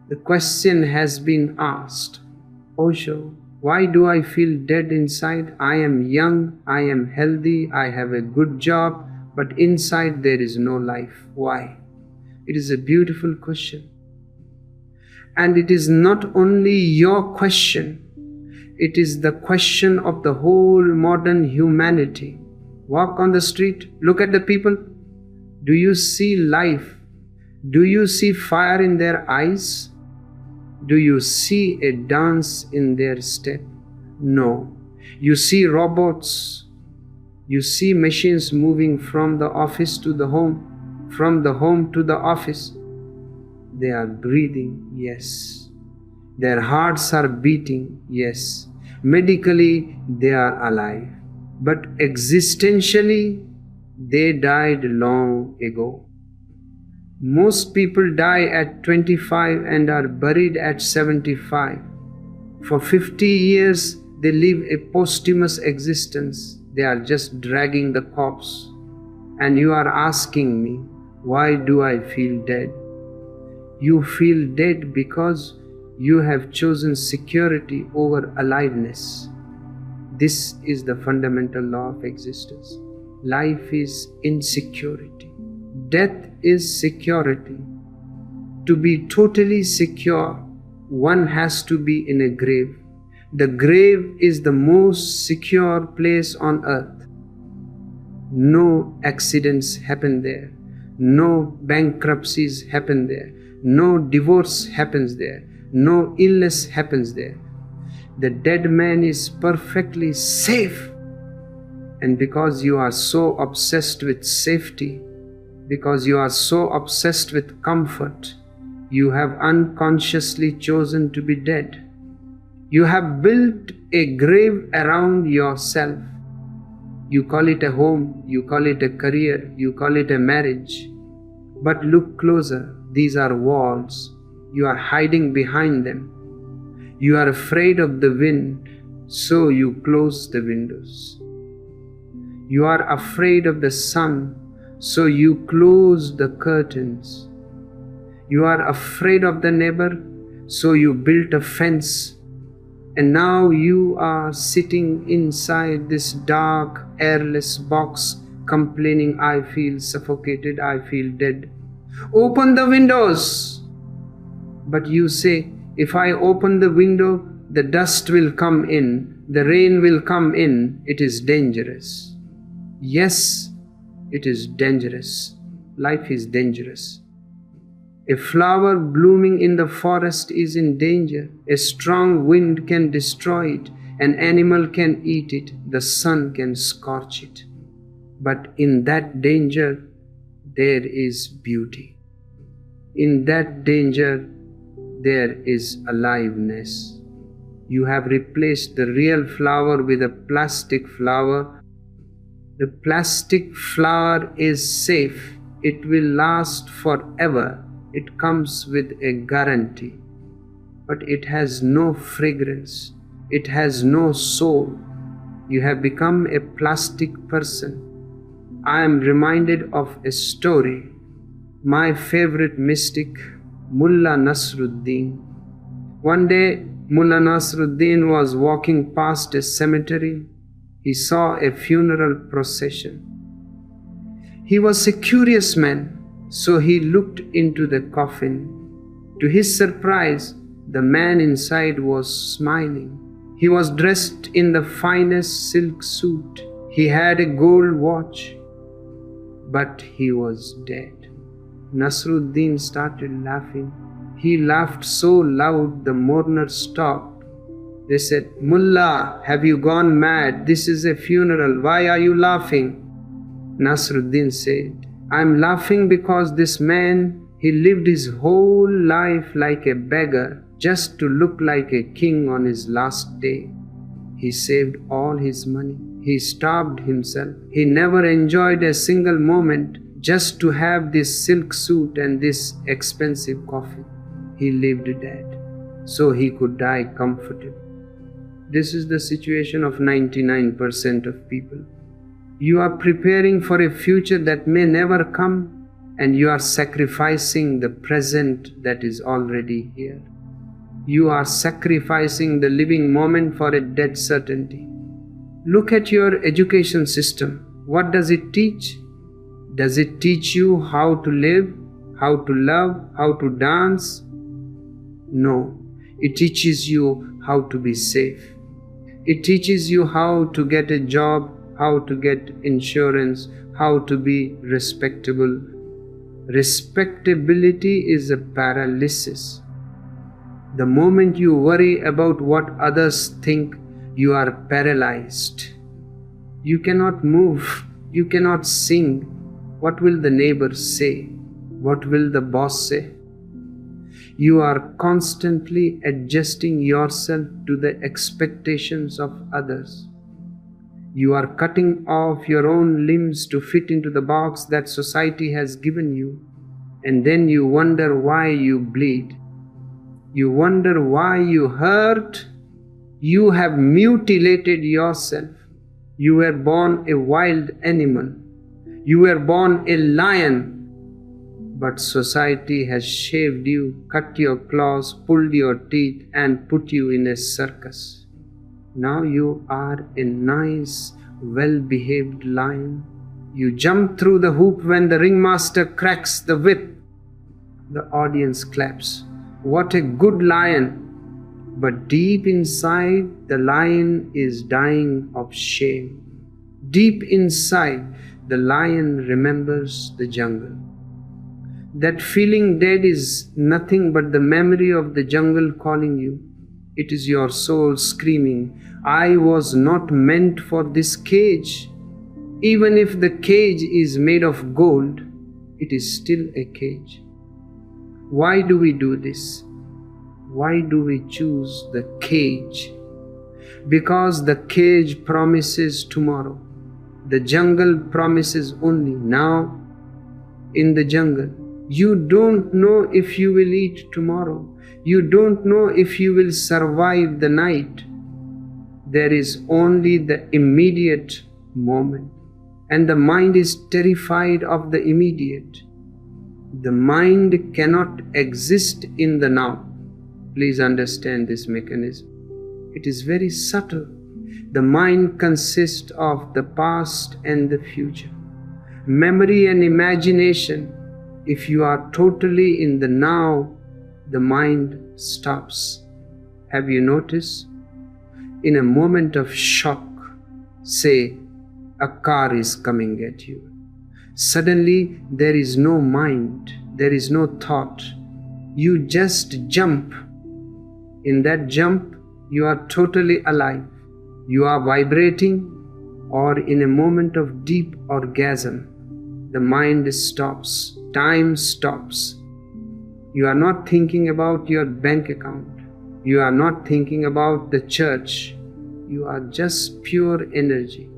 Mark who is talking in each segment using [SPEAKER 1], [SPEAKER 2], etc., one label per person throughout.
[SPEAKER 1] The question has been asked, Osho, why do I feel dead inside? I am young, I am healthy, I have a good job, but inside there is no life. Why? It is a beautiful question. And it is not only your question, it is the question of the whole modern humanity. Walk on the street, look at the people. Do you see life? Do you see fire in their eyes? Do you see a dance in their step? No. You see robots. You see machines moving from the office to the home, from the home to the office. They are breathing, yes. Their hearts are beating, yes. Medically, they are alive. But existentially, they died long ago. Most people die at 25 and are buried at 75. For 50 years, they live a posthumous existence. They are just dragging the corpse. And you are asking me, why do I feel dead? You feel dead because you have chosen security over aliveness. This is the fundamental law of existence. Life is insecurity. Death is security. To be totally secure, one has to be in a grave. The grave is the most secure place on earth. No accidents happen there. No bankruptcies happen there. No divorce happens there. No illness happens there. The dead man is perfectly safe. And because you are so obsessed with safety, because you are so obsessed with comfort, you have unconsciously chosen to be dead. You have built a grave around yourself. You call it a home, you call it a career, you call it a marriage. But look closer, these are walls. You are hiding behind them. You are afraid of the wind, so you close the windows. You are afraid of the sun, so you close the curtains. You are afraid of the neighbor, so you built a fence. And now you are sitting inside this dark, airless box, complaining, I feel suffocated, I feel dead. Open the windows! But you say, if I open the window, the dust will come in, the rain will come in, it is dangerous. Yes, it is dangerous. Life is dangerous. A flower blooming in the forest is in danger. A strong wind can destroy it. An animal can eat it. The sun can scorch it. But in that danger, there is beauty. In that danger, there is aliveness. You have replaced the real flower with a plastic flower. The plastic flower is safe. It will last forever. It comes with a guarantee. But it has no fragrance. It has no soul. You have become a plastic person. I am reminded of a story. My favorite mystic, Mullah Nasruddin. One day, Mullah Nasruddin was walking past a cemetery. He saw a funeral procession. He was a curious man, so he looked into the coffin. To his surprise, the man inside was smiling. He was dressed in the finest silk suit. He had a gold watch, but he was dead. Nasruddin started laughing. He laughed so loud the mourners stopped. They said, Mullah, have you gone mad? This is a funeral. Why are you laughing? Nasruddin said, I am laughing because this man, he lived his whole life like a beggar just to look like a king on his last day. He saved all his money. He starved himself. He never enjoyed a single moment just to have this silk suit and this expensive coffin. He lived dead so he could die comfortably. This is the situation of 99% of people. You are preparing for a future that may never come. and you are sacrificing the present that is already here. You are sacrificing the living moment for a dead certainty. Look at your education system. What does it teach? Does it teach you how to live, how to love, how to dance? No, it teaches you how to be safe. It teaches you how to get a job, how to get insurance, how to be respectable. Respectability is a paralysis. The moment you worry about what others think, you are paralyzed. You cannot move, you cannot sing. What will the neighbors say? What will the boss say? You are constantly adjusting yourself to the expectations of others. You are cutting off your own limbs to fit into the box that society has given you, and then you wonder why you bleed. You wonder why you hurt. You have mutilated yourself. You were born a wild animal. You were born a lion. But society has shaved you, cut your claws, pulled your teeth, and put you in a circus. Now you are a nice, well-behaved lion. You jump through the hoop when the ringmaster cracks the whip. The audience claps. What a good lion! But deep inside, the lion is dying of shame. Deep inside, the lion remembers the jungle. That feeling dead is nothing but the memory of the jungle calling you. It is your soul screaming, I was not meant for this cage. Even if the cage is made of gold, it is still a cage. Why do we do this? Why do we choose the cage? Because the cage promises tomorrow. The jungle promises only now. In the jungle, you don't know if you will eat tomorrow. You don't know if you will survive the night. There is only the immediate moment, and the mind is terrified of the immediate. The mind cannot exist in the now. Please understand this mechanism. It is very subtle. The mind consists of the past and the future. Memory and imagination. If you are totally in the now, the mind stops. Have you noticed? In a moment of shock, say, a car is coming at you. Suddenly, there is no mind, there is no thought. You just jump. In that jump, you are totally alive. You are vibrating, or in a moment of deep orgasm, the mind stops, time stops. You are not thinking about your bank account. You are not thinking about the church. You are just pure energy.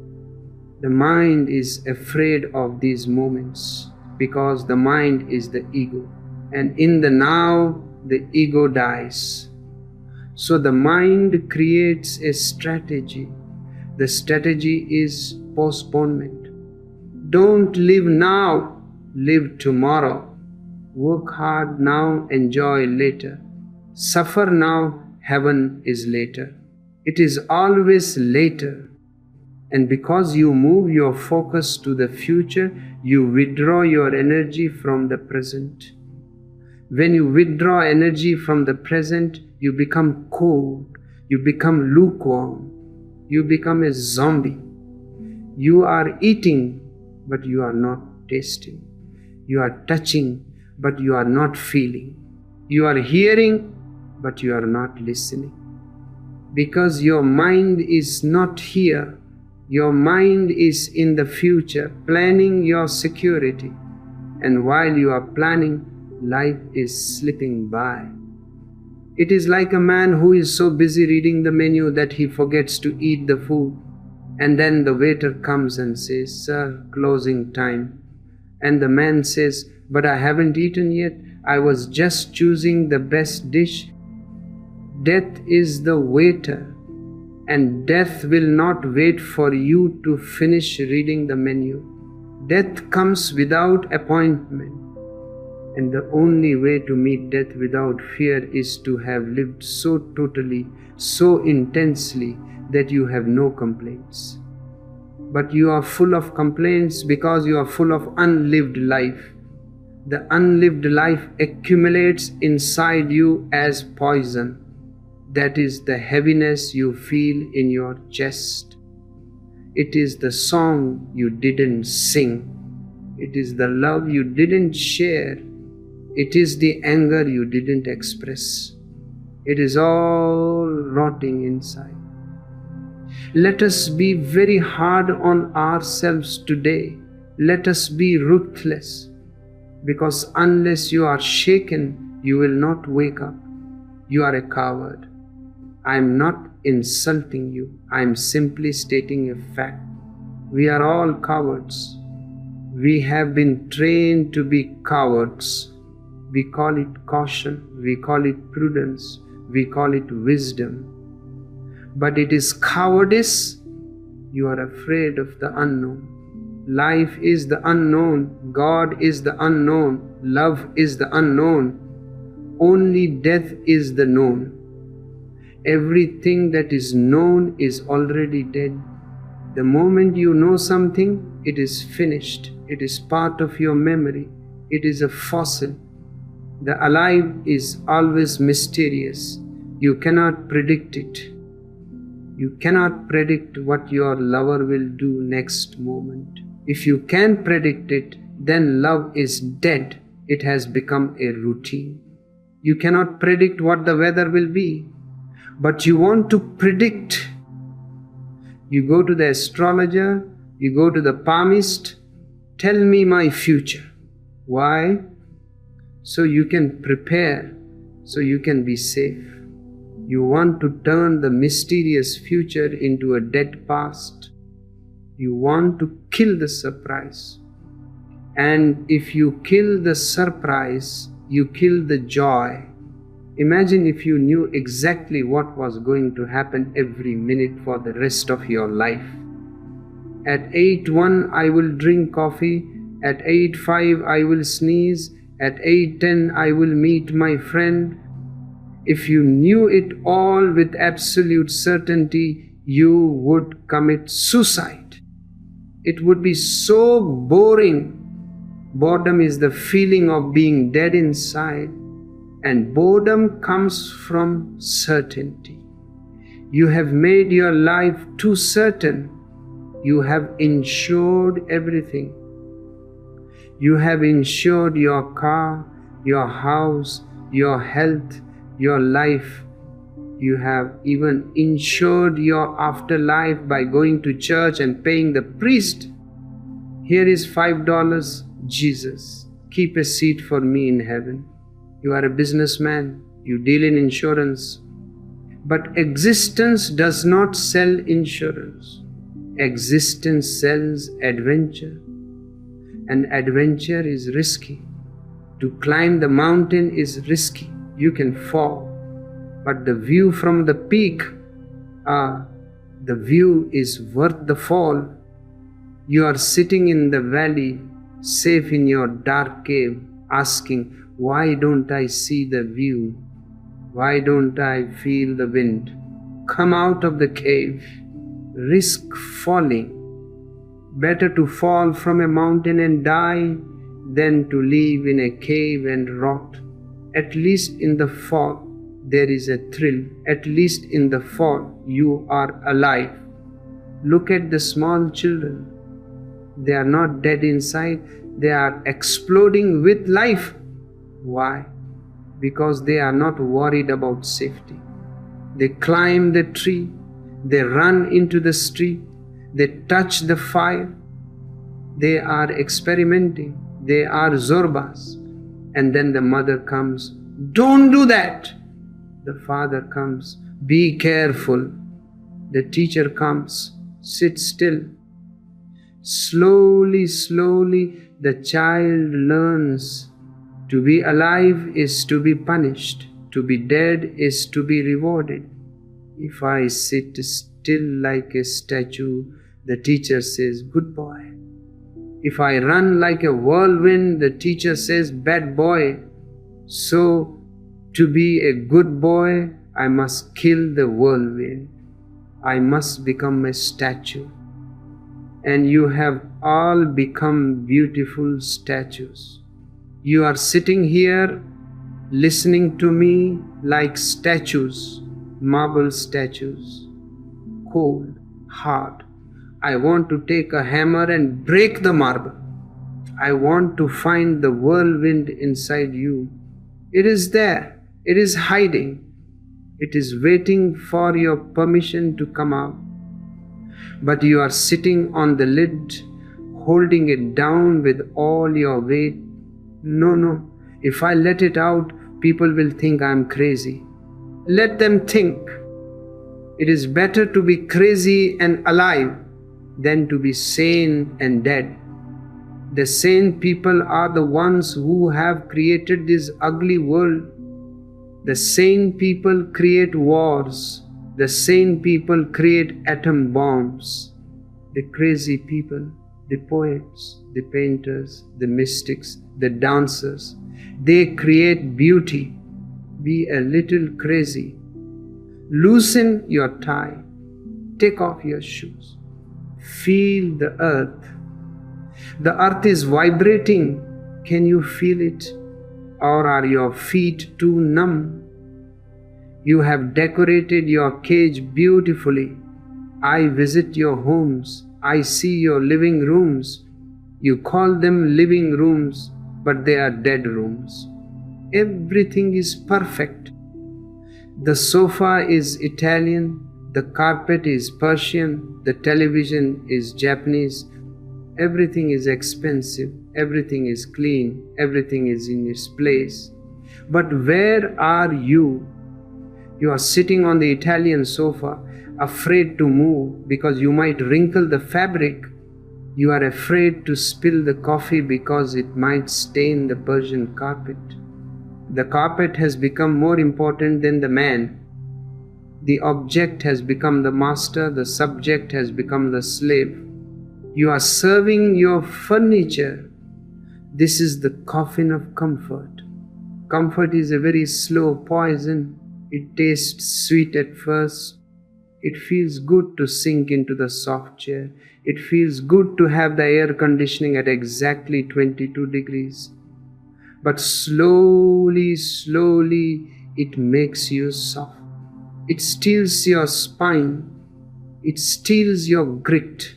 [SPEAKER 1] The mind is afraid of these moments because the mind is the ego. And in the now, the ego dies. So the mind creates a strategy. The strategy is postponement. Don't live now, live tomorrow. Work hard now, enjoy later. Suffer now, heaven is later. It is always later. And because you move your focus to the future, you withdraw your energy from the present. When you withdraw energy from the present, you become cold, you become lukewarm, you become a zombie. You are eating, but you are not tasting. You are touching, but you are not feeling. You are hearing, but you are not listening. Because your mind is not here. Your mind is in the future, planning your security. And while you are planning, life is slipping by. It is like a man who is so busy reading the menu that he forgets to eat the food. And then the waiter comes and says, "Sir, closing time." And the man says, "But I haven't eaten yet. I was just choosing the best dish." Death is the waiter, and death will not wait for you to finish reading the menu. Death comes without appointment. And the only way to meet death without fear is to have lived so totally, so intensely that you have no complaints. But you are full of complaints because you are full of unlived life. The unlived life accumulates inside you as poison. That is the heaviness you feel in your chest. It is the song you didn't sing. It is the love you didn't share. It is the anger you didn't express. It is all rotting inside. Let us be very hard on ourselves today. Let us be ruthless. Because unless you are shaken, you will not wake up. You are a coward. I am not insulting you. I am simply stating a fact. We are all cowards. We have been trained to be cowards. We call it caution, we call it prudence, we call it wisdom. But it is cowardice. You are afraid of the unknown. Life is the unknown. God is the unknown. Love is the unknown. Only death is the known. Everything that is known is already dead. The moment you know something, it is finished. It is part of your memory. It is a fossil. The alive is always mysterious. You cannot predict it. You cannot predict what your lover will do next moment. If you can predict it, then love is dead. It has become a routine. You cannot predict what the weather will be, but you want to predict. You go to the astrologer, you go to the palmist, tell me my future. Why? So you can prepare, so you can be safe. You want to turn the mysterious future into a dead past. You want to kill the surprise. And if you kill the surprise, you kill the joy. Imagine if you knew exactly what was going to happen every minute for the rest of your life. At 8:01 I will drink coffee. At 8:05 I will sneeze. At 8:10 I will meet my friend. If you knew it all with absolute certainty, you would commit suicide. It would be so boring. Boredom is the feeling of being dead inside, and boredom comes from certainty. You have made your life too certain. You have insured everything. You have insured your car, your house, your health, your life. You have even insured your afterlife by going to church and paying the priest. Here is $5, Jesus, keep a seat for me in heaven. You are a businessman, you deal in insurance. But existence does not sell insurance. Existence sells adventure. And adventure is risky. To climb the mountain is risky. You can fall. But the view from the peak, the view is worth the fall. You are sitting in the valley, safe in your dark cave, asking, why don't I see the view? Why don't I feel the wind? Come out of the cave. Risk falling. Better to fall from a mountain and die than to live in a cave and rot. At least in the fall, there is a thrill. At least in the fall, you are alive. Look at the small children. They are not dead inside. They are exploding with life. Why? Because they are not worried about safety. They climb the tree. They run into the street. They touch the fire. They are experimenting. They are Zorbas. And then the mother comes. Don't do that. The father comes. Be careful. The teacher comes. Sit still. Slowly, slowly, the child learns. To be alive is to be punished. To be dead is to be rewarded. If I sit still like a statue, the teacher says, good boy. If I run like a whirlwind, the teacher says, bad boy. So, to be a good boy, I must kill the whirlwind. I must become a statue. And you have all become beautiful statues. You are sitting here listening to me like statues, marble statues, cold, hard. I want to take a hammer and break the marble. I want to find the whirlwind inside you. It is there. It is hiding. It is waiting for your permission to come out. But you are sitting on the lid, holding it down with all your weight. No. If I let it out, people will think I am crazy. Let them think. It is better to be crazy and alive than to be sane and dead. The sane people are the ones who have created this ugly world. The sane people create wars. The sane people create atom bombs. The crazy people, the poets, the painters, the mystics, the dancers, they create beauty. Be a little crazy. Loosen your tie. Take off your shoes. Feel the earth. The earth is vibrating. Can you feel it? Or are your feet too numb? You have decorated your cage beautifully. I visit your homes. I see your living rooms. You call them living rooms, but they are dead rooms. Everything is perfect. The sofa is Italian, the carpet is Persian, the television is Japanese. Everything is expensive, everything is clean, everything is in its place. But where are you? You are sitting on the Italian sofa, afraid to move because you might wrinkle the fabric. You are afraid to spill the coffee because it might stain the Persian carpet. The carpet has become more important than the man. The object has become the master, the subject has become the slave. You are serving your furniture. This is the coffin of comfort. Comfort is a very slow poison. It tastes sweet at first. It feels good to sink into the soft chair. It feels good to have the air conditioning at exactly 22 degrees. But slowly, it makes you soft. It steals your spine. It steals your grit.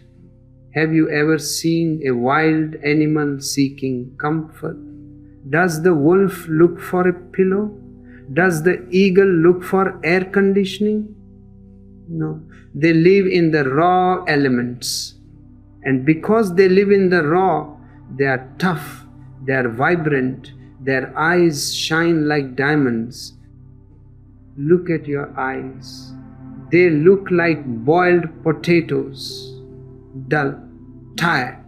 [SPEAKER 1] Have you ever seen a wild animal seeking comfort? Does the wolf look for a pillow? Does the eagle look for air conditioning? No. They live in the raw elements. And because they live in the raw, they are tough, they are vibrant, their eyes shine like diamonds. Look at your eyes. They look like boiled potatoes, dull, tired,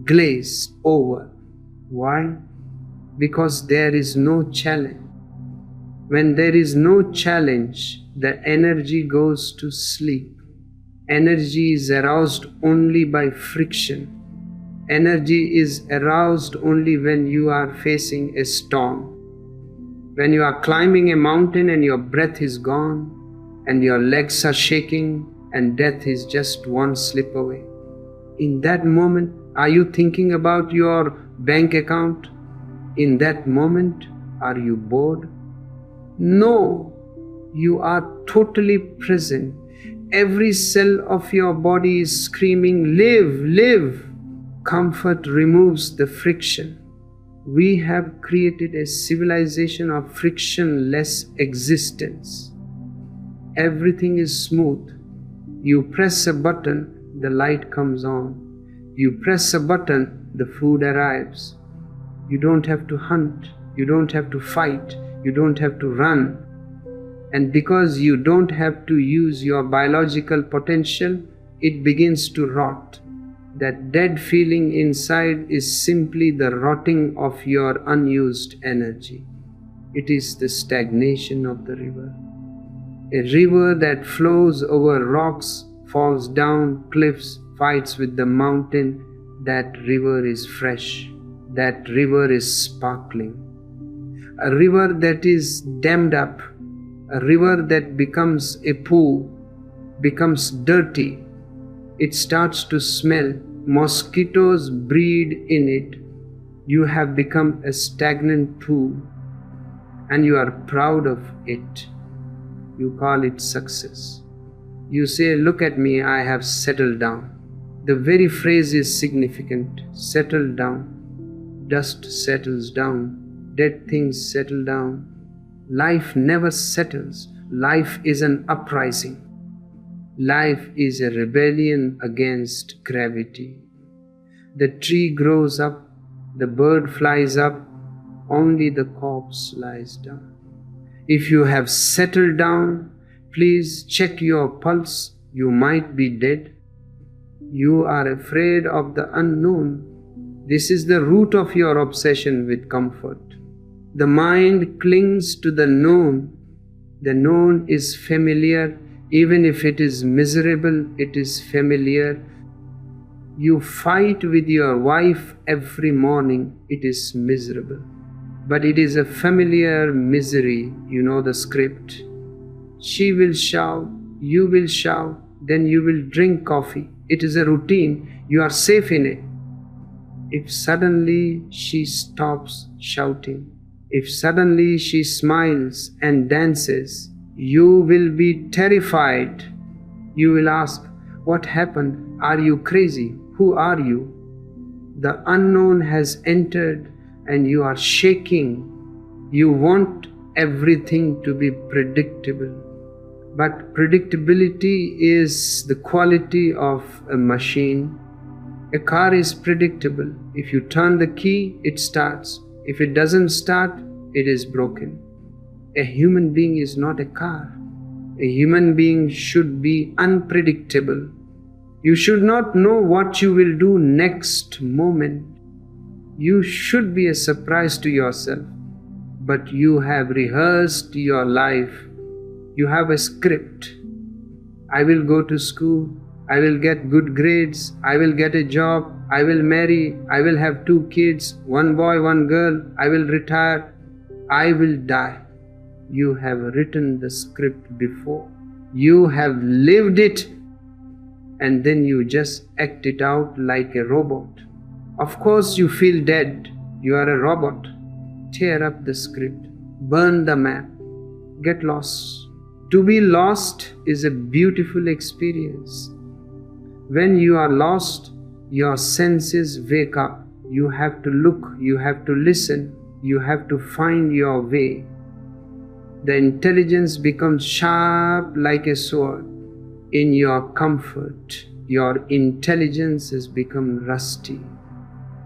[SPEAKER 1] glazed over. Why? Because there is no challenge. When there is no challenge, the energy goes to sleep. Energy is aroused only by friction. Energy is aroused only when you are facing a storm. When you are climbing a mountain and your breath is gone, and your legs are shaking, and death is just one slip away. In that moment, are you thinking about your bank account? In that moment, are you bored? No, you are totally present. Every cell of your body is screaming, live, live. Comfort removes the friction. We have created a civilization of frictionless existence. Everything is smooth. You press a button, the light comes on. You press a button, the food arrives. You don't have to hunt. You don't have to fight. You don't have to run. And because you don't have to use your biological potential, it begins to rot. That dead feeling inside is simply the rotting of your unused energy. It is the stagnation of the river. A river that flows over rocks, falls down cliffs, fights with the mountain, that river is fresh, that river is sparkling. A river that is dammed up, a river that becomes a pool, becomes dirty, it starts to smell, mosquitoes breed in it, you have become a stagnant pool and you are proud of it. You call it success. You say, look at me, I have settled down. The very phrase is significant. Settle down. Dust settles down. Dead things settle down. Life never settles. Life is an uprising. Life is a rebellion against gravity. The tree grows up, the bird flies up, only the corpse lies down. If you have settled down, please check your pulse. You might be dead. You are afraid of the unknown. This is the root of your obsession with comfort. The mind clings to the known. The known is familiar. Even if it is miserable, it is familiar. You fight with your wife every morning, it is miserable. But it is a familiar misery, you know the script. She will shout, you will shout, then you will drink coffee. It is a routine, you are safe in it. If suddenly she stops shouting, if suddenly she smiles and dances, you will be terrified. You will ask, what happened? Are you crazy? Who are you? The unknown has entered and you are shaking. You want everything to be predictable. But predictability is the quality of a machine. A car is predictable. If you turn the key, it starts. If it doesn't start, it is broken. A human being is not a car. A human being should be unpredictable. You should not know what you will do next moment. You should be a surprise to yourself. But you have rehearsed your life. You have a script. I will go to school. I will get good grades. I will get a job. I will marry. I will have 2 kids, 1 boy, 1 girl. I will retire. I will die. You have written the script before. You have lived it. And then you just act it out like a robot. Of course you feel dead. You are a robot. Tear up the script. Burn the map. Get lost. To be lost is a beautiful experience. When you are lost, your senses wake up. You have to look. You have to listen. You have to find your way. The intelligence becomes sharp like a sword. In your comfort, your intelligence has become rusty.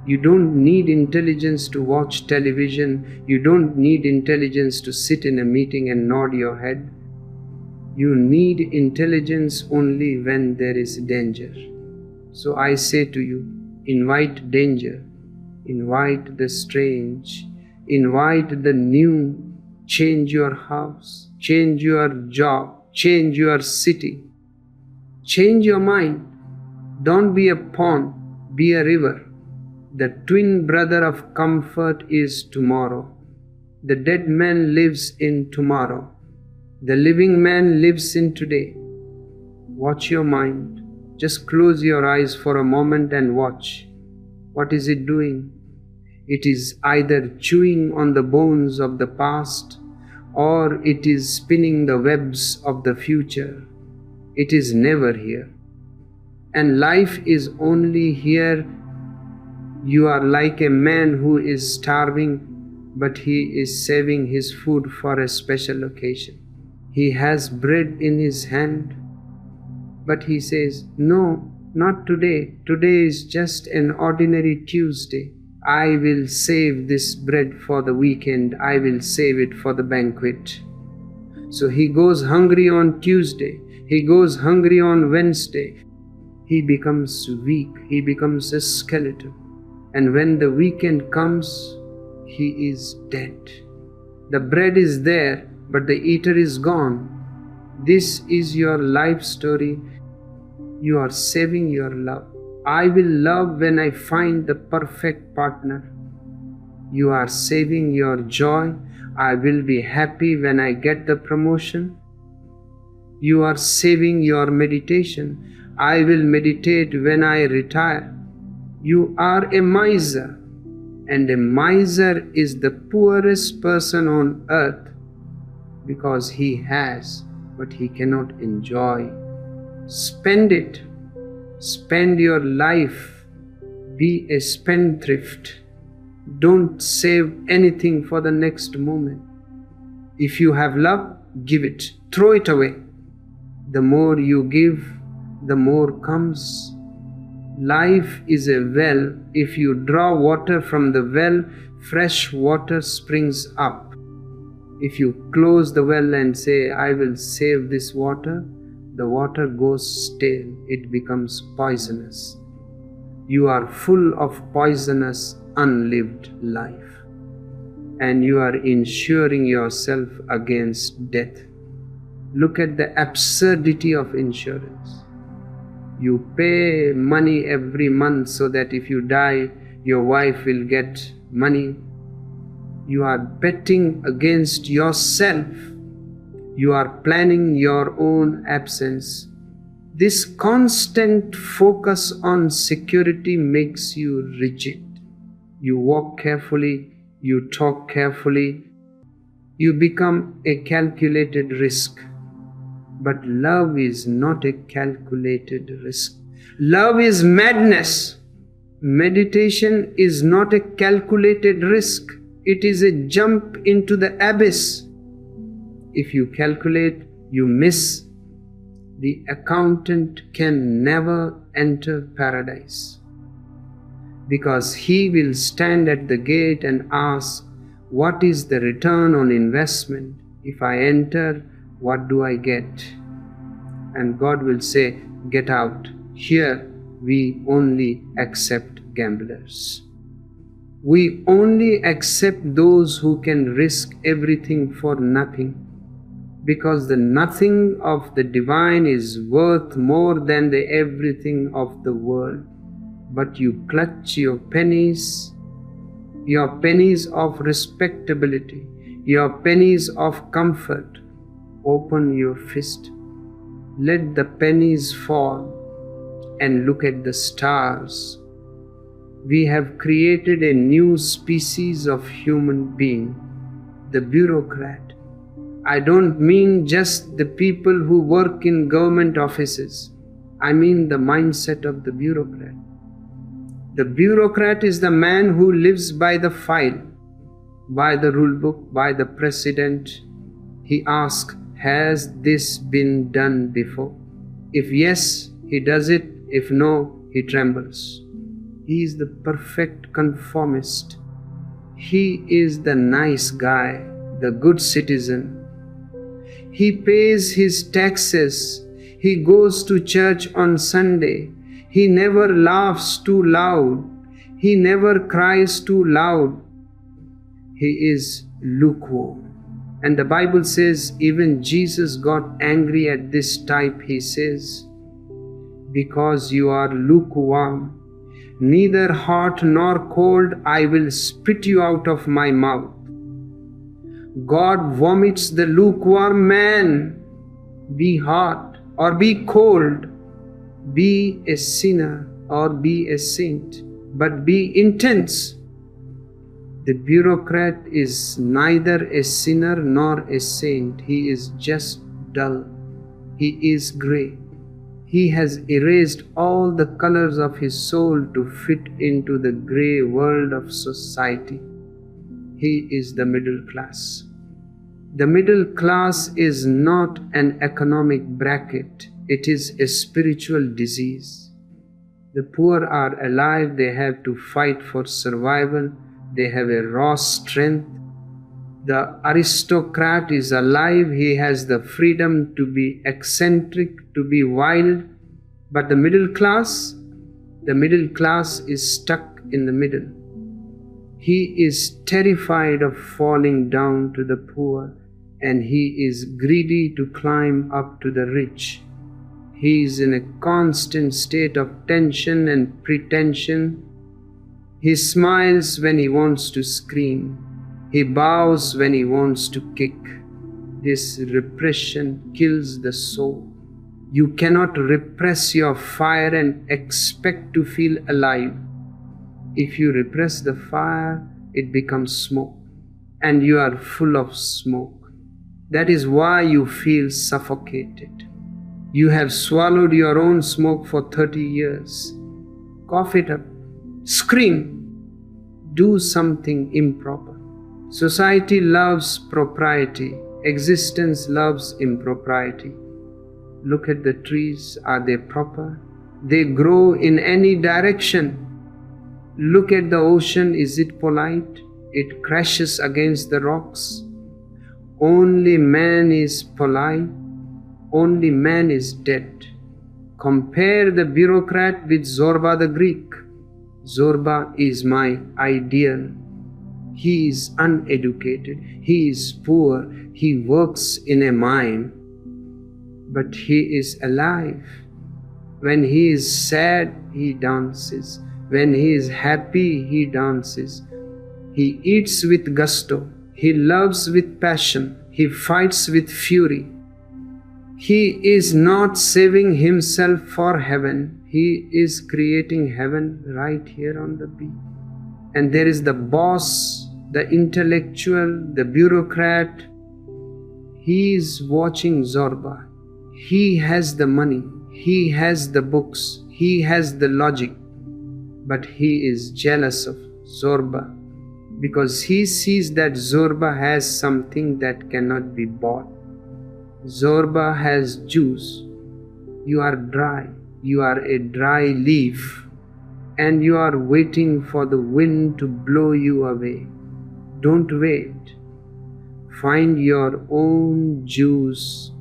[SPEAKER 1] You don't need intelligence to watch television. You don't need intelligence to sit in a meeting and nod your head. You need intelligence only when there is danger. So I say to you, invite danger, invite the strange, invite the new, change your house, change your job, change your city. Change your mind. Don't be a pond, be a river. The twin brother of comfort is tomorrow. The dead man lives in tomorrow. The living man lives in today. Watch your mind. Just close your eyes for a moment and watch. What is it doing? It is either chewing on the bones of the past or it is spinning the webs of the future. It is never here. And life is only here. You are like a man who is starving, but he is saving his food for a special occasion. He has bread in his hand, but he says, no, not today. Today is just an ordinary Tuesday. I will save this bread for the weekend. I will save it for the banquet. So he goes hungry on Tuesday. He goes hungry on Wednesday. He becomes weak. He becomes a skeleton. And when the weekend comes, he is dead. The bread is there, but the eater is gone. This is your life story. You are saving your love. I will love when I find the perfect partner. You are saving your joy. I will be happy when I get the promotion. You are saving your meditation. I will meditate when I retire. You are a miser, and a miser is the poorest person on earth because he has, but he cannot enjoy. Spend it. Spend your life. Be a spendthrift. Don't save anything for the next moment. If you have love, give it. Throw it away. The more you give, the more comes. Life is a well. If you draw water from the well, fresh water springs up. If you close the well and say, I will save this water, the water goes stale. It becomes poisonous. You are full of poisonous, unlived life. And you are insuring yourself against death. Look at the absurdity of insurance. You pay money every month so that if you die, your wife will get money. You are betting against yourself. You are planning your own absence. This constant focus on security makes you rigid. You walk carefully, you talk carefully, you become a calculated risk. But love is not a calculated risk. Love is madness. Meditation is not a calculated risk. It is a jump into the abyss. If you calculate, you miss. The accountant can never enter paradise, because he will stand at the gate and ask, what is the return on investment? If I enter, what do I get? And God will say, get out. Here we only accept gamblers. We only accept those who can risk everything for nothing, because the nothing of the divine is worth more than the everything of the world. But you clutch your pennies of respectability, your pennies of comfort. Open your fist. Let the pennies fall and look at the stars. We have created a new species of human being, the bureaucrat. I don't mean just the people who work in government offices. I mean the mindset of the bureaucrat. The bureaucrat is the man who lives by the file, by the rule book, by the precedent. He asks, has this been done before? If yes, he does it. If no, he trembles. He is the perfect conformist. He is the nice guy, the good citizen. He pays his taxes. He goes to church on Sunday. He never laughs too loud. He never cries too loud. He is lukewarm. And the Bible says even Jesus got angry at this type. He says, because you are lukewarm, neither hot nor cold, I will spit you out of my mouth. God vomits the lukewarm man. Be hot or be cold. Be a sinner or be a saint, but be intense. The bureaucrat is neither a sinner nor a saint. He is just dull. He is grey. He has erased all the colors of his soul to fit into the grey world of society. He is the middle class. The middle class is not an economic bracket. It is a spiritual disease. The poor are alive. They have to fight for survival. They have a raw strength. The aristocrat is alive. He has the freedom to be eccentric, to be wild. But the middle class is stuck in the middle. He is terrified of falling down to the poor, and he is greedy to climb up to the rich. He is in a constant state of tension and pretension. He smiles when he wants to scream. He bows when he wants to kick. This repression kills the soul. You cannot repress your fire and expect to feel alive. If you repress the fire, it becomes smoke, and you are full of smoke. That is why you feel suffocated. You have swallowed your own smoke for 30 years. Cough it up. Scream. Do something improper. Society loves propriety. Existence loves impropriety. Look at the trees. Are they proper? They grow in any direction. Look at the ocean. Is it polite? It crashes against the rocks. Only man is polite. Only man is dead. Compare the bureaucrat with Zorba the Greek. Zorba is my ideal. He is uneducated. He is poor. He works in a mine. But he is alive. When he is sad, he dances. When he is happy, he dances. He eats with gusto. He loves with passion. He fights with fury. He is not saving himself for heaven. He is creating heaven right here on the beach. And there is the boss, the intellectual, the bureaucrat. He is watching Zorba. He has the money. He has the books. He has the logic. But he is jealous of Zorba because he sees that Zorba has something that cannot be bought. Zorba has juice. You are dry. You are a dry leaf, and you are waiting for the wind to blow you away. Don't wait. Find your own juice.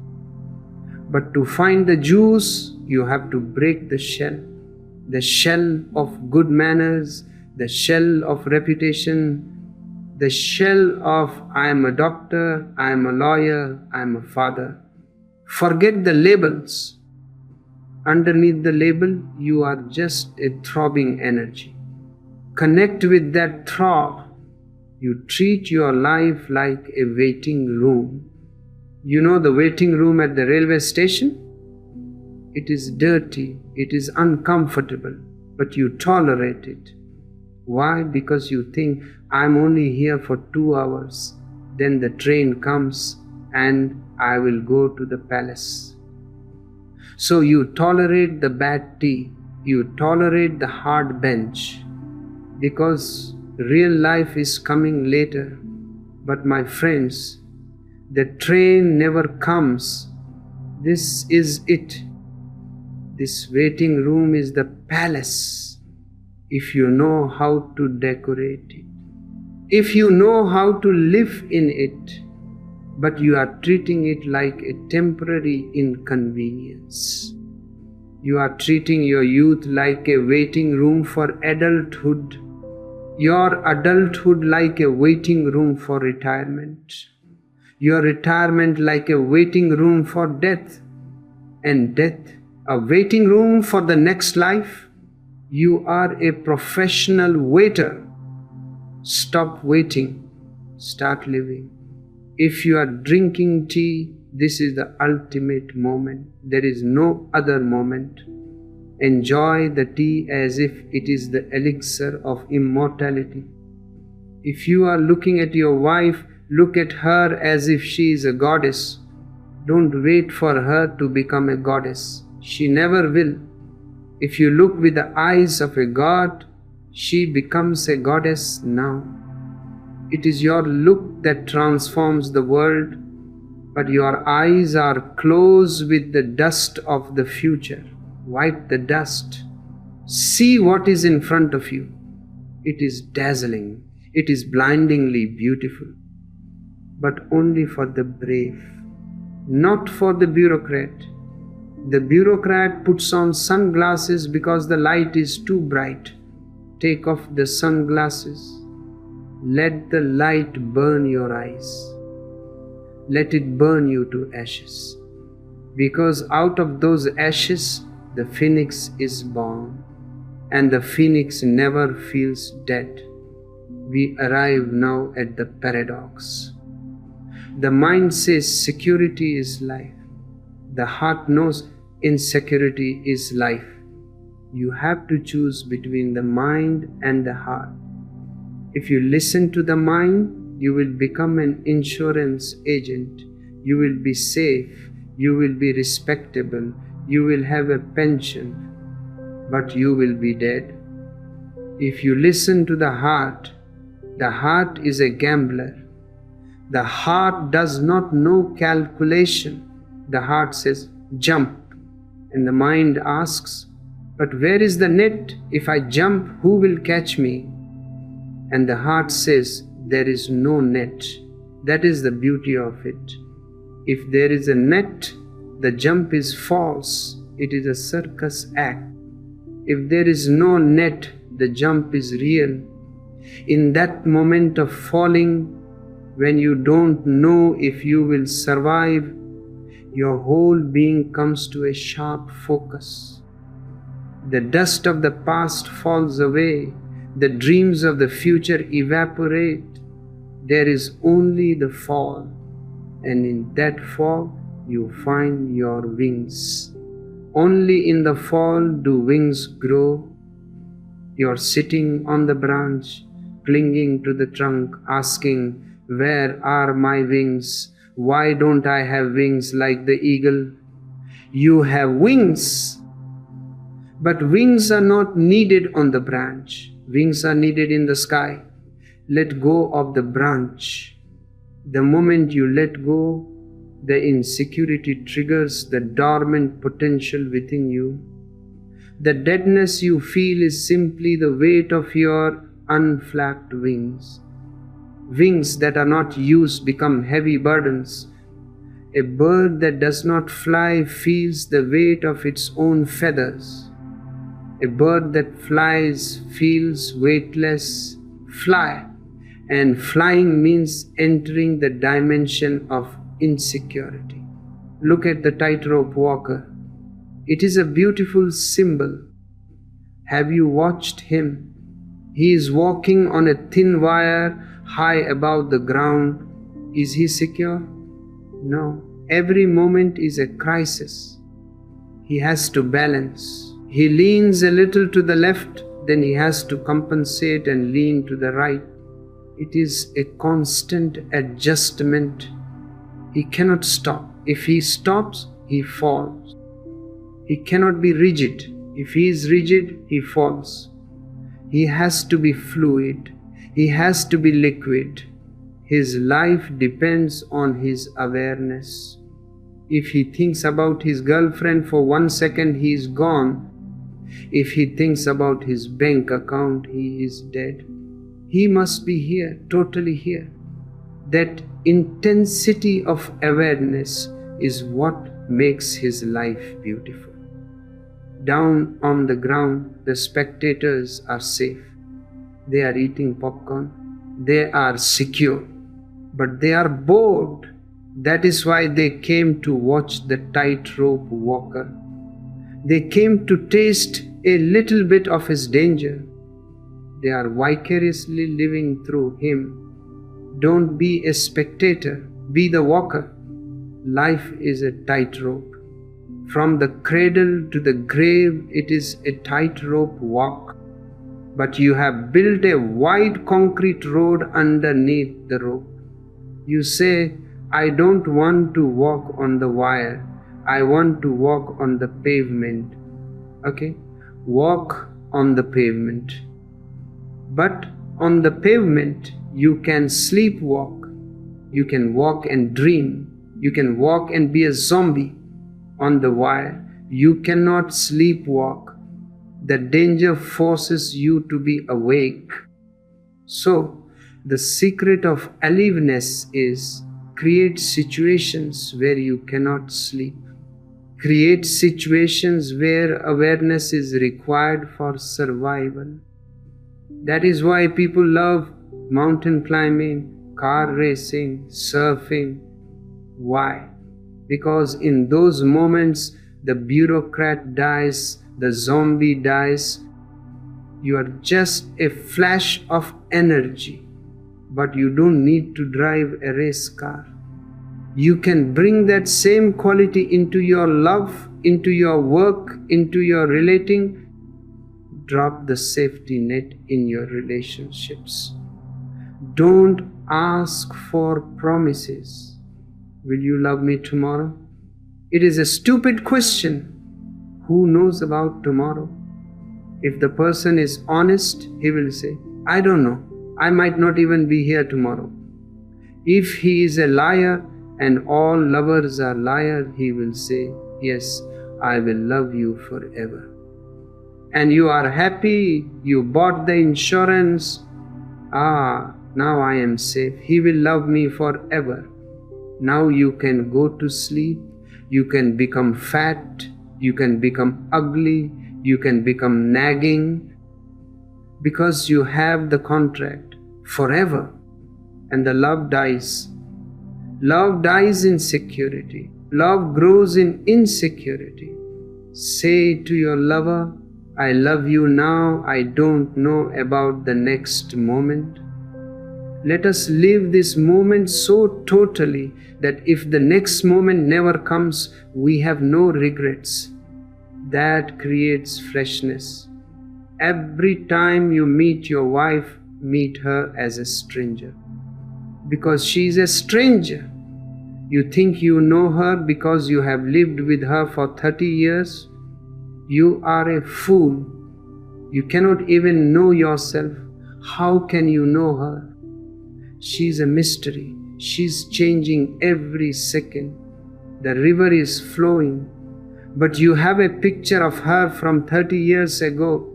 [SPEAKER 1] But to find the juice, you have to break the shell of good manners, the shell of reputation, the shell of I am a doctor, I am a lawyer, I am a father. Forget the labels. Underneath the label, you are just a throbbing energy. Connect with that throb. You treat your life like a waiting room. You know the waiting room at the railway station? It is dirty, it is uncomfortable, but you tolerate it. Why? Because you think, I'm only here for 2 hours. Then the train comes and I will go to the palace. So you tolerate the bad tea, you tolerate the hard bench, because real life is coming later. But my friends, the train never comes. This is it. This waiting room is the palace, if you know how to decorate it, if you know how to live in it, but you are treating it like a temporary inconvenience. You are treating your youth like a waiting room for adulthood, your adulthood like a waiting room for retirement, your retirement like a waiting room for death, and death a waiting room for the next life. You are a professional waiter. Stop waiting. Start living. If you are drinking tea, this is the ultimate moment. There is no other moment. Enjoy the tea as if it is the elixir of immortality. If you are looking at your wife, look at her as if she is a goddess. Don't wait for her to become a goddess. She never will. If you look with the eyes of a god, she becomes a goddess now. It is your look that transforms the world, but your eyes are closed with the dust of the future. Wipe the dust. See what is in front of you. It is dazzling. It is blindingly beautiful. But only for the brave, not for the bureaucrat. The bureaucrat puts on sunglasses because the light is too bright. Take off the sunglasses. Let the light burn your eyes. Let it burn you to ashes. because out of those ashes the phoenix is born, and the phoenix never feels dead. We arrive now at the paradox. The mind says security is life. The heart knows insecurity is life. You have to choose between the mind and the heart. If you listen to the mind, you will become an insurance agent. You will be safe. You will be respectable. You will have a pension. But you will be dead. If you listen to the heart is a gambler. The heart does not know calculation. The heart says, jump. And the mind asks, but where is the net? If I jump, who will catch me? And the heart says, there is no net. That is the beauty of it. If there is a net, the jump is false. It is a circus act. If there is no net, the jump is real. In that moment of falling, when you don't know if you will survive, your whole being comes to a sharp focus. The dust of the past falls away. The dreams of the future evaporate. There is only the fall. And in that fall, you find your wings. Only in the fall do wings grow. You're sitting on the branch, clinging to the trunk, asking, where are my wings? Why don't I have wings like the eagle? You have wings, but wings are not needed on the branch. Wings are needed in the sky. Let go of the branch. The moment you let go, the insecurity triggers the dormant potential within you. The deadness you feel is simply the weight of your unflapped wings. Wings that are not used become heavy burdens. A bird that does not fly feels the weight of its own feathers. A bird that flies feels weightless. Fly. And flying means entering the dimension of insecurity. Look at the tightrope walker. It is a beautiful symbol. Have you watched him? He is walking on a thin wire high above the ground. Is he secure? No. Every moment is a crisis. He has to balance. He leans a little to the left, then he has to compensate and lean to the right. It is a constant adjustment. He cannot stop. If he stops, he falls. He cannot be rigid. If he is rigid, he falls. He has to be fluid. He has to be liquid. His life depends on his awareness. If he thinks about his girlfriend for 1 second, he is gone. If he thinks about his bank account, he is dead. He must be here, totally here. That intensity of awareness is what makes his life beautiful. Down on the ground, the spectators are safe. They are eating popcorn. They are secure. But they are bored. That is why they came to watch the tightrope walker. They came to taste a little bit of his danger. They are vicariously living through him. Don't be a spectator. Be the walker. Life is a tightrope. From the cradle to the grave, it is a tightrope walk. But you have built a wide concrete road underneath the rope. You say, I don't want to walk on the wire. I want to walk on the pavement. Okay? Walk on the pavement. But on the pavement, you can sleepwalk. You can walk and dream. You can walk and be a zombie. On the wire, you cannot sleepwalk. The danger forces you to be awake. So, the secret of aliveness is create situations where you cannot sleep. Create situations where awareness is required for survival. That is why people love mountain climbing, car racing, surfing. Why? Because in those moments, the bureaucrat dies, the zombie dies. You are just a flash of energy, but you don't need to drive a race car. You can bring that same quality into your love, into your work, into your relating. Drop the safety net in your relationships. Don't ask for promises. Will you love me tomorrow? It is a stupid question. Who knows about tomorrow? If the person is honest, he will say, I don't know. I might not even be here tomorrow. If he is a liar, and all lovers are liars, he will say, yes, I will love you forever. And you are happy, you bought the insurance. Now I am safe. He will love me forever. Now you can go to sleep, you can become fat, you can become ugly, you can become nagging, because you have the contract forever. And the love dies. Love dies in security. Love grows in insecurity. Say to your lover, I love you now, I don't know about the next moment. Let us live this moment so totally that if the next moment never comes, we have no regrets. That creates freshness. Every time you meet your wife, meet her as a stranger. Because she is a stranger. You think you know her because you have lived with her for 30 years? You are a fool. You cannot even know yourself. How can you know her? She's a mystery. She's changing every second. The river is flowing. But you have a picture of her from 30 years ago,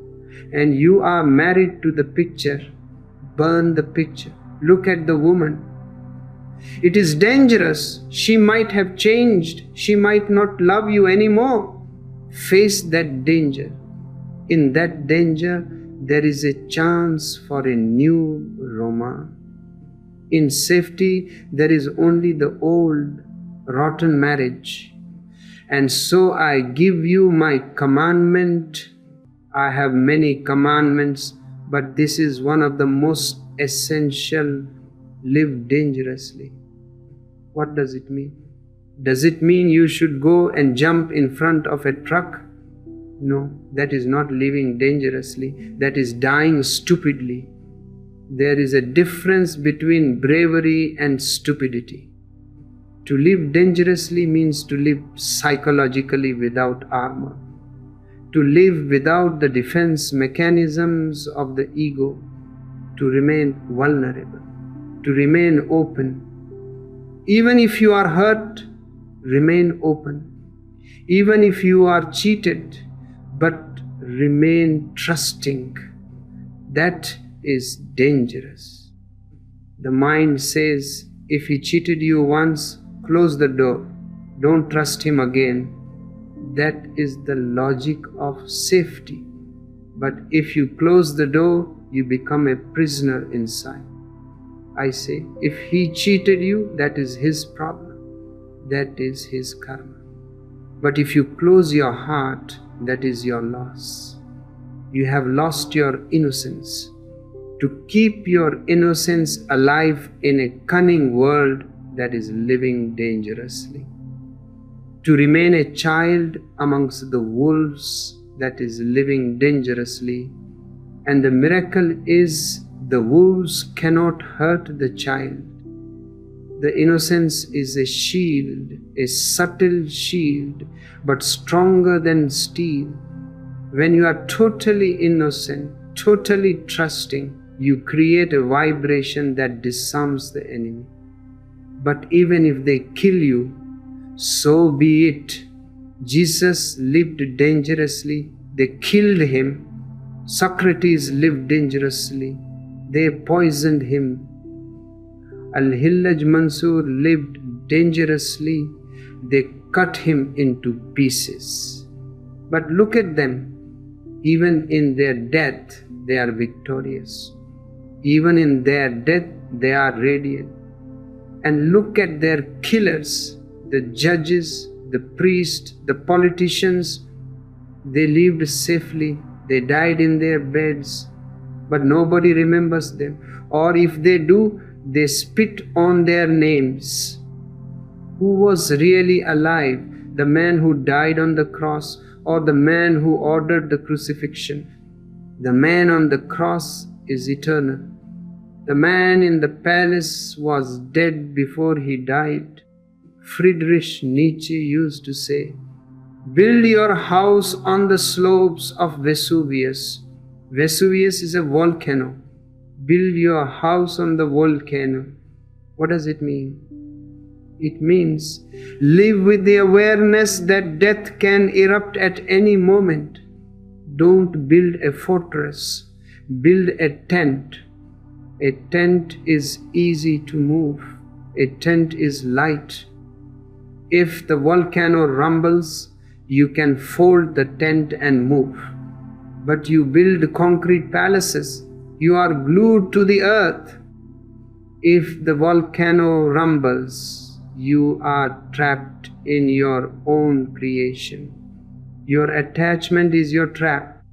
[SPEAKER 1] and you are married to the picture. Burn the picture. Look at the woman. It is dangerous. She might have changed. She might not love you anymore. Face that danger. In that danger, there is a chance for a new romance. In safety, there is only the old, rotten marriage. And so I give you my commandment. I have many commandments, but this is one of the most essential. Live dangerously. What does it mean? Does it mean you should go and jump in front of a truck? No, that is not living dangerously. That is dying stupidly. There is a difference between bravery and stupidity. To live dangerously means to live psychologically without armor. To live without the defense mechanisms of the ego. To remain vulnerable. To remain open. Even if you are hurt, remain open. Even if you are cheated, but remain trusting. That is dangerous. The mind says, if he cheated you once, close the door. Don't trust him again. That is the logic of safety. But if you close the door, you become a prisoner inside. I say, if he cheated you, that is his problem. That is his karma. But if you close your heart, that is your loss. You have lost your innocence. To keep your innocence alive in a cunning world that is living dangerously. To remain a child amongst the wolves that is living dangerously. And the miracle is the wolves cannot hurt the child. The innocence is a shield, a subtle shield, but stronger than steel. When you are totally innocent, totally trusting, you create a vibration that disarms the enemy. But even if they kill you, so be it. Jesus lived dangerously. They killed him. Socrates lived dangerously. They poisoned him. Al-Hillaj Mansur lived dangerously. They cut him into pieces. But look at them. Even in their death, they are victorious. Even in their death, they are radiant. And look at their killers. the judges, the priests, the politicians, they lived safely, they died in their beds, but nobody remembers them. Or if they do, they spit on their names. Who was really alive? The man who died on the cross, or the man who ordered the crucifixion? The man on the cross is eternal. The man in the palace was dead before he died. Friedrich Nietzsche used to say, "Build your house on the slopes of Vesuvius." Vesuvius is a volcano. Build your house on the volcano. What does it mean? It means live with the awareness that death can erupt at any moment. Don't build a fortress. Build a tent. A tent is easy to move. A tent is light. If the volcano rumbles, you can fold the tent and move. But you build concrete palaces. You are glued to the earth. If the volcano rumbles, you are trapped in your own creation. Your attachment is your trap.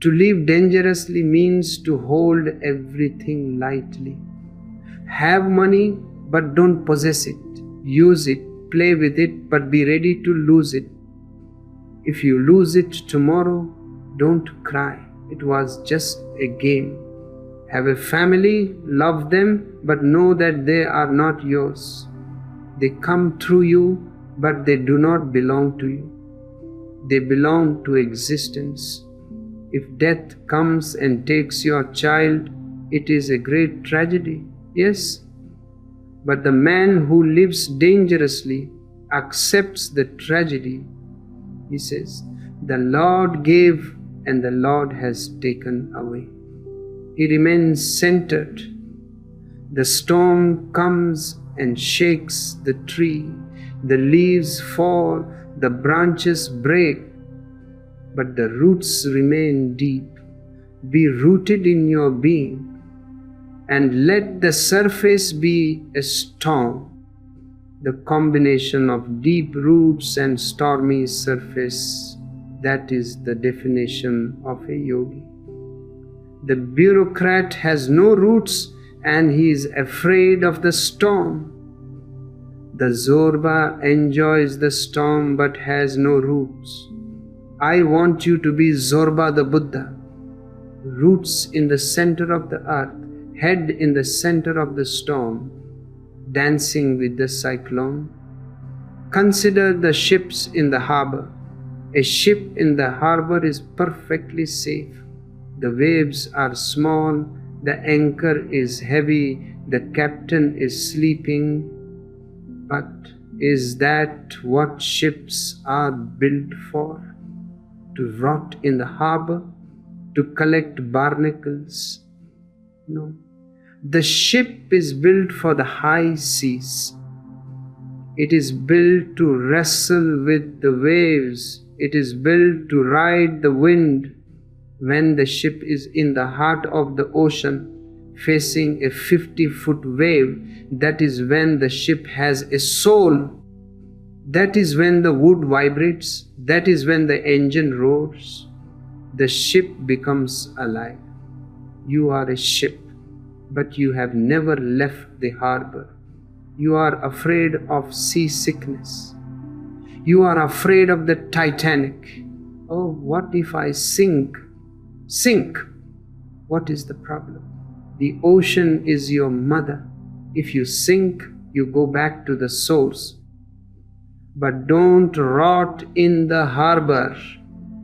[SPEAKER 1] To live dangerously means to hold everything lightly. Have money, but don't possess it. Use it, play with it, but be ready to lose it. If you lose it tomorrow, don't cry. It was just a game. Have a family, love them, but know that they are not yours. They come through you, but they do not belong to you. They belong to existence. If death comes and takes your child, it is a great tragedy, yes. But the man who lives dangerously accepts the tragedy. He says, "The Lord gave and the Lord has taken away." He remains centered. The storm comes and shakes the tree. The leaves fall, the branches break, but the roots remain deep. Be rooted in your being and let the surface be a storm. The combination of deep roots and stormy surface, that is the definition of a yogi. The bureaucrat has no roots and he is afraid of the storm. The Zorba enjoys the storm but has no roots. I want you to be Zorba the Buddha. Roots in the center of the earth, head in the center of the storm, dancing with the cyclone. Consider the ships in the harbor. A ship in the harbor is perfectly safe. The waves are small, the anchor is heavy, the captain is sleeping. But is that what ships are built for? To rot in the harbor? To collect barnacles? No. The ship is built for the high seas. It is built to wrestle with the waves. It is built to ride the wind. When the ship is in the heart of the ocean, facing a 50-foot wave, that is when the ship has a soul. That is when the wood vibrates. That is when the engine roars. The ship becomes alive. You are a ship, but you have never left the harbor. You are afraid of seasickness. You are afraid of the Titanic. Oh, what if I sink? Sink! What is the problem? The ocean is your mother. If you sink, you go back to the source. But don't rot in the harbor.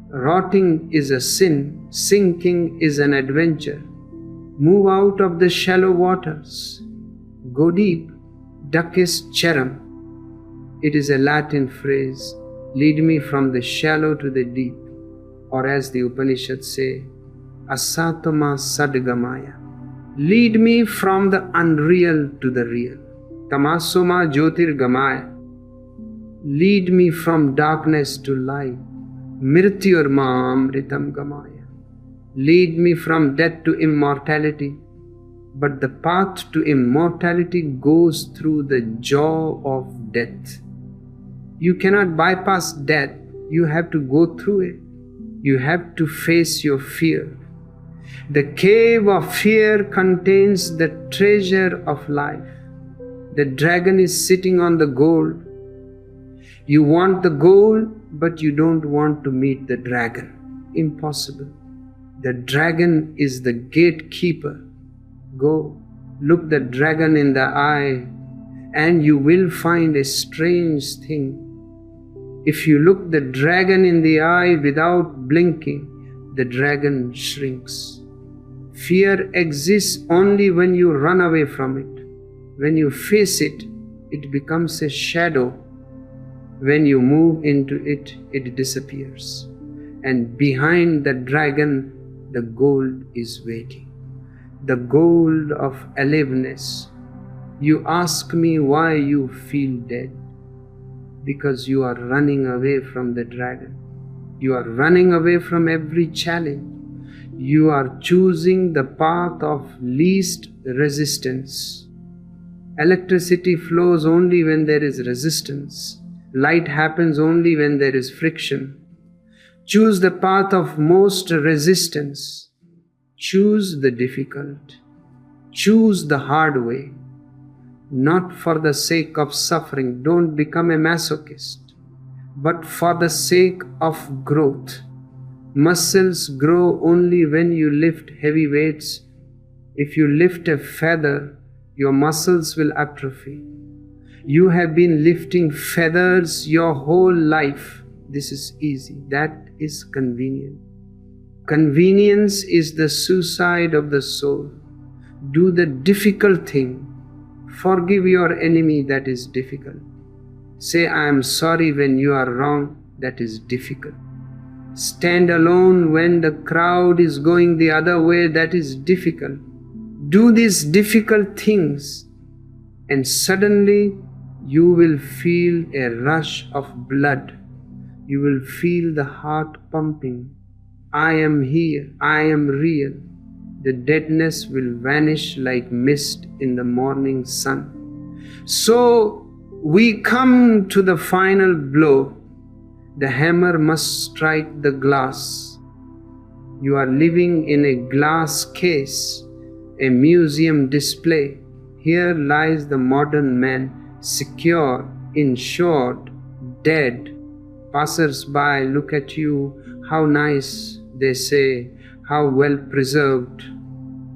[SPEAKER 1] Rotting is a sin. Sinking is an adventure. Move out of the shallow waters. Go deep. Ducis ceram. It is a Latin phrase. Lead me from the shallow to the deep. Or as the Upanishads say, asatoma sadgamaya. Lead me from the unreal to the real. Tamasoma jyotirgamaya. Lead me from darkness to light. Mrityurma amritam gamaya. Lead me from death to immortality. But the path to immortality goes through the jaw of death. You cannot bypass death. You have to go through it. You have to face your fear. The cave of fear contains the treasure of life. The dragon is sitting on the gold. You want the gold, but you don't want to meet the dragon. Impossible. The dragon is the gatekeeper. Go, look the dragon in the eye, and you will find a strange thing. If you look the dragon in the eye without blinking, the dragon shrinks. Fear exists only when you run away from it. When you face it, it becomes a shadow. When you move into it, it disappears. And behind the dragon, the gold is waiting. The gold of aliveness. You ask me why you feel dead. Because you are running away from the dragon. You are running away from every challenge. You are choosing the path of least resistance. Electricity flows only when there is resistance. Light happens only when there is friction. Choose the path of most resistance. Choose the difficult. Choose the hard way. Not for the sake of suffering. Don't become a masochist. But for the sake of growth. Muscles grow only when you lift heavy weights. If you lift a feather, your muscles will atrophy. You have been lifting feathers your whole life. This is easy. That is convenient. Convenience is the suicide of the soul. Do the difficult thing. Forgive your enemy. That is difficult. Say, I am sorry when you are wrong. That is difficult. Stand alone when the crowd is going the other way. That is difficult. Do these difficult things, and suddenly you will feel a rush of blood. You will feel the heart pumping. I am here. I am real. The deadness will vanish like mist in the morning sun. So we come to the final blow. The hammer must strike the glass. You are living in a glass case, a museum display. Here lies the modern man, secure, insured, dead. Passers-by look at you, how nice, they say, how well preserved.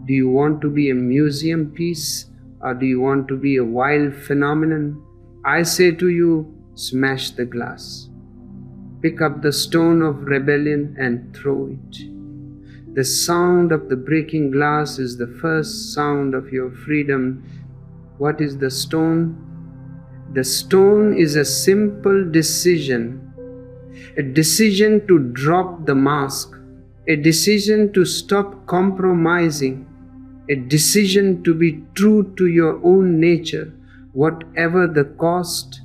[SPEAKER 1] Do you want to be a museum piece, or do you want to be a wild phenomenon? I say to you, smash the glass. Pick up the stone of rebellion and throw it. The sound of the breaking glass is the first sound of your freedom. What is the stone? The stone is a simple decision. A decision to drop the mask. A decision to stop compromising. A decision to be true to your own nature, whatever the cost.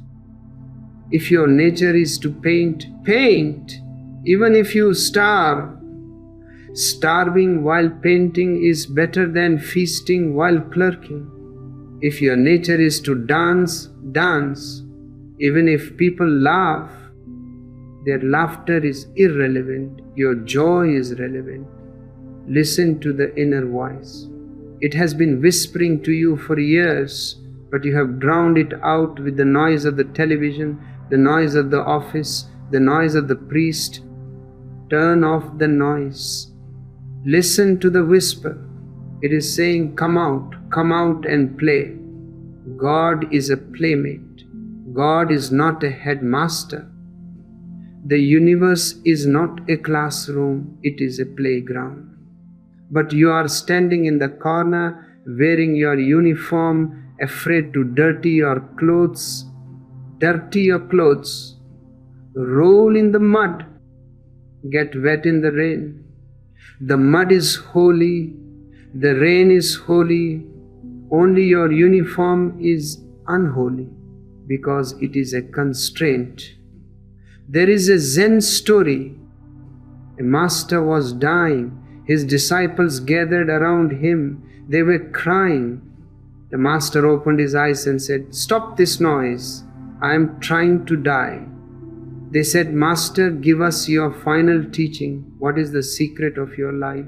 [SPEAKER 1] If your nature is to paint, paint. Even if you starve. Starving while painting is better than feasting while clerking. If your nature is to dance, dance. Even if people laugh, their laughter is irrelevant. Your joy is relevant. Listen to the inner voice. It has been whispering to you for years, but you have drowned it out with the noise of the television, the noise of the office, the noise of the priest. Turn off the noise. Listen to the whisper. It is saying, come out and play. God is a playmate. God is not a headmaster. The universe is not a classroom, it is a playground. But you are standing in the corner, wearing your uniform, afraid to dirty your clothes. Dirty your clothes. Roll in the mud. Get wet in the rain. The mud is holy. The rain is holy. Only your uniform is unholy because it is a constraint. There is a Zen story. A master was dying. His disciples gathered around him. They were crying. The master opened his eyes and said, "Stop this noise. I am trying to die. They said, Master, give us your final teaching. What is the secret of your life?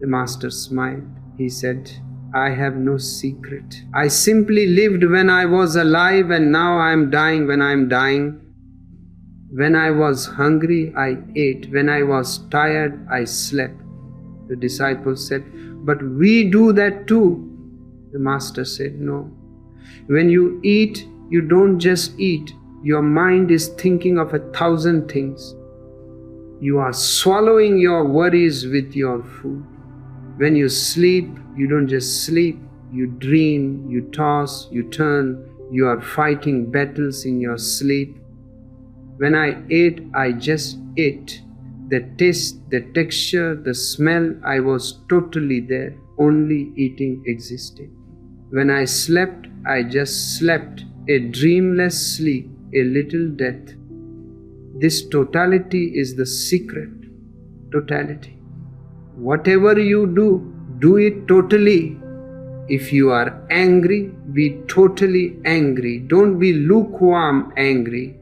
[SPEAKER 1] The Master smiled. He said, I have no secret. I simply lived when I was alive, and now I am dying when I am dying. When I was hungry, I ate. When I was tired, I slept. The disciples said, but we do that too. The Master said, no. When you eat, you don't just eat. Your mind is thinking of 1,000 things. You are swallowing your worries with your food. When you sleep, you don't just sleep. You dream, you toss, you turn. You are fighting battles in your sleep. When I ate, I just ate. The taste, the texture, the smell, I was totally there. Only eating existed. When I slept, I just slept. A dreamless sleep, a little death. This totality is the secret. Totality. Whatever you do, do it totally. If you are angry, be totally angry. Don't be lukewarm angry.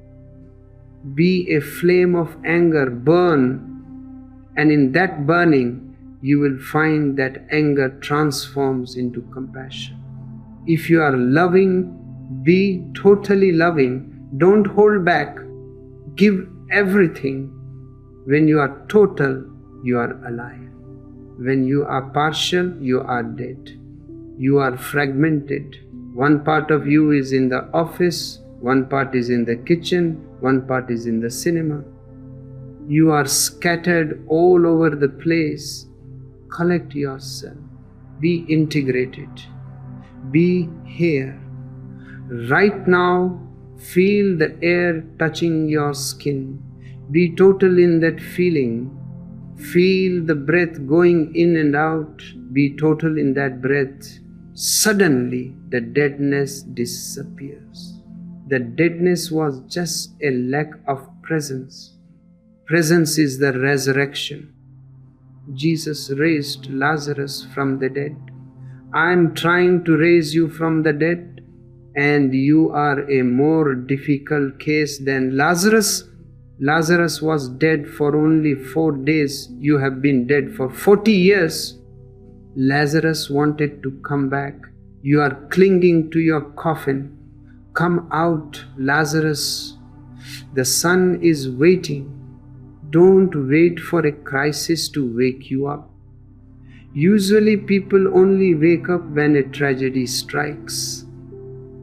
[SPEAKER 1] Be a flame of anger, burn. And in that burning, you will find that anger transforms into compassion. If you are loving, be totally loving. Don't hold back. Give everything. When you are total, you are alive. When you are partial, you are dead. You are fragmented. One part of you is in the office, one part is in the kitchen, one part is in the cinema. You are scattered all over the place. Collect yourself. Be integrated. Be here. Right now, feel the air touching your skin. Be total in that feeling. Feel the breath going in and out. Be total in that breath. Suddenly, the deadness disappears. The deadness was just a lack of presence. Presence is the resurrection. Jesus raised Lazarus from the dead. I am trying to raise you from the dead, and you are a more difficult case than Lazarus. Lazarus was dead for only 4 days. You have been dead for 40 years. Lazarus wanted to come back. You are clinging to your coffin. Come out, Lazarus. The sun is waiting. Don't wait for a crisis to wake you up. Usually people only wake up when a tragedy strikes.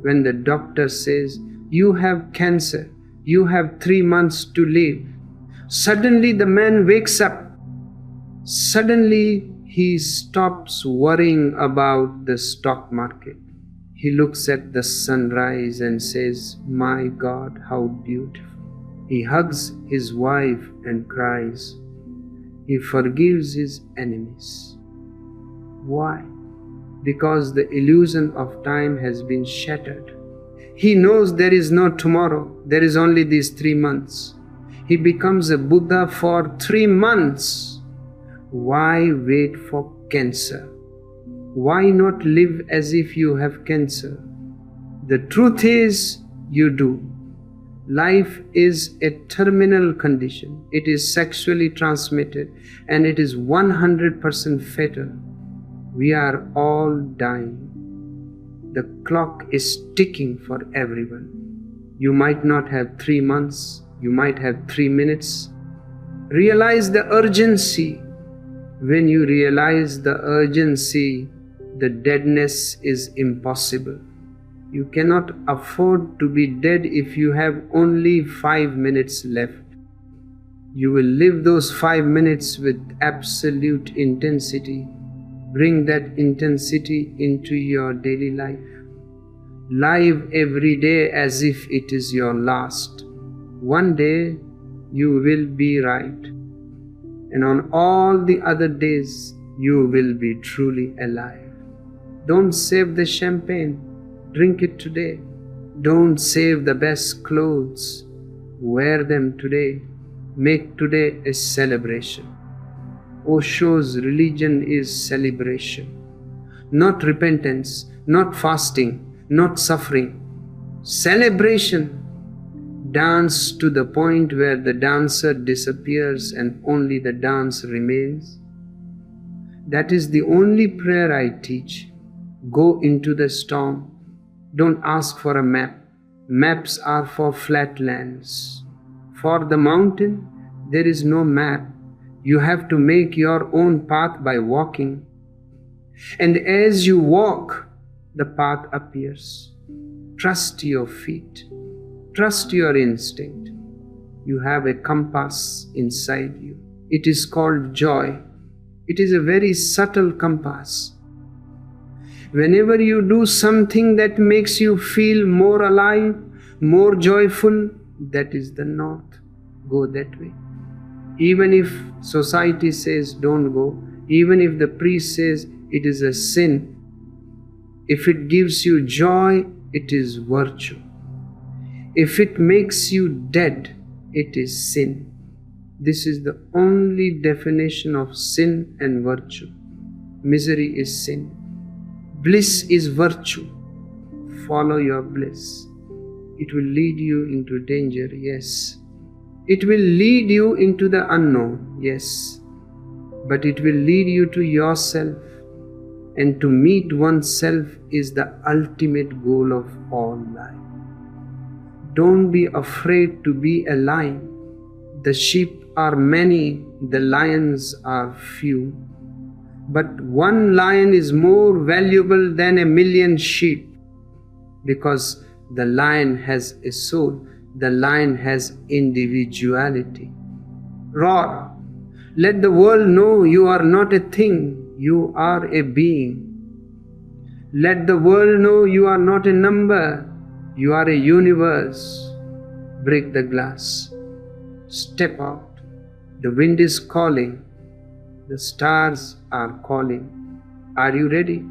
[SPEAKER 1] When the doctor says, you have cancer, you have 3 months to live. Suddenly the man wakes up. Suddenly he stops worrying about the stock market. He looks at the sunrise and says, my God, how beautiful. He hugs his wife and cries. He forgives his enemies. Why? Because the illusion of time has been shattered. He knows there is no tomorrow. There is only these 3 months. He becomes a Buddha for 3 months. Why wait for cancer? Why not live as if you have cancer? The truth is, you do. Life is a terminal condition. It is sexually transmitted, and it is 100% fatal. We are all dying. The clock is ticking for everyone. You might not have 3 months. You might have 3 minutes. Realize the urgency. When you realize the urgency, the deadness is impossible. You cannot afford to be dead if you have only 5 minutes left. You will live those 5 minutes with absolute intensity. Bring that intensity into your daily life. Live every day as if it is your last. One day you will be right. And on all the other days you will be truly alive. Don't save the champagne. Drink it today. Don't save the best clothes. Wear them today. Make today a celebration. Osho's religion is celebration. Not repentance, not fasting, not suffering. celebration. Dance to the point where the dancer disappears and only the dance remains. That is the only prayer I teach. Go into the storm. Don't ask for a map. Maps are for flat lands. For the mountain, there is no map. You have to make your own path by walking. And as you walk, the path appears. Trust your feet. Trust your instinct. You have a compass inside you. It is called joy. It is a very subtle compass. Whenever you do something that makes you feel more alive, more joyful, that is the north. Go that way. Even if society says don't go, even if the priest says it is a sin, if it gives you joy, it is virtue. If it makes you dead, it is sin. This is the only definition of sin and virtue. Misery is sin. Bliss is virtue. Follow your bliss. It will lead you into danger, yes. It will lead you into the unknown, yes. But it will lead you to yourself. And to meet oneself is the ultimate goal of all life. Don't be afraid to be a lion. The sheep are many, the lions are few. But one lion is more valuable than 1,000,000 sheep, because the lion has a soul, the lion has individuality. Roar! Let the world know you are not a thing, you are a being. Let the world know you are not a number, you are a universe. Break the glass. Step out. The wind is calling. The stars are calling. Are you ready?